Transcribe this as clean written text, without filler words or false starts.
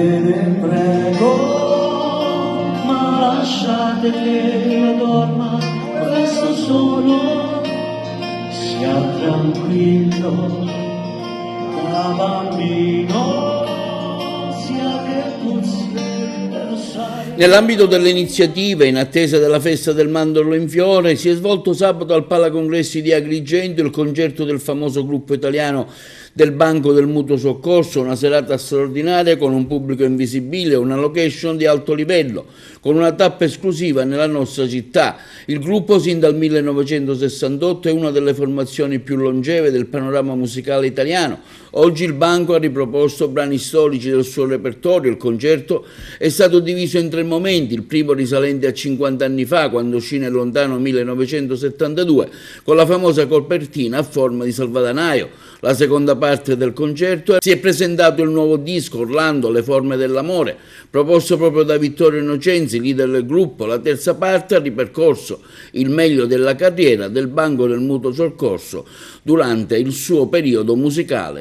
Ve ne prego, ma lasciate che io dorma questo solo, sia tranquillo da bambino, sia che puzzi del sai. Nell'ambito delle iniziative, in attesa della festa del mandorlo in fiore, si è svolto sabato al Palacongressi di Agrigento il concerto del famoso gruppo italiano del Banco del Mutuo Soccorso, una serata straordinaria con un pubblico invisibile, una location di alto livello, con una tappa esclusiva nella nostra città. Il gruppo, sin dal 1968, è una delle formazioni più longeve del panorama musicale italiano. Oggi il Banco ha riproposto brani storici del suo repertorio. Il concerto è stato diviso in 3 momenti, il primo risalente a 50 anni fa, quando uscì nel lontano 1972, con la famosa copertina a forma di salvadanaio. La seconda parte del concerto si è presentato il nuovo disco Orlando, le forme dell'amore, proposto proprio da Vittorio Innocenzi, leader del gruppo. La terza parte ha ripercorso il meglio della carriera del Banco del Mutuo Soccorso durante il suo periodo musicale.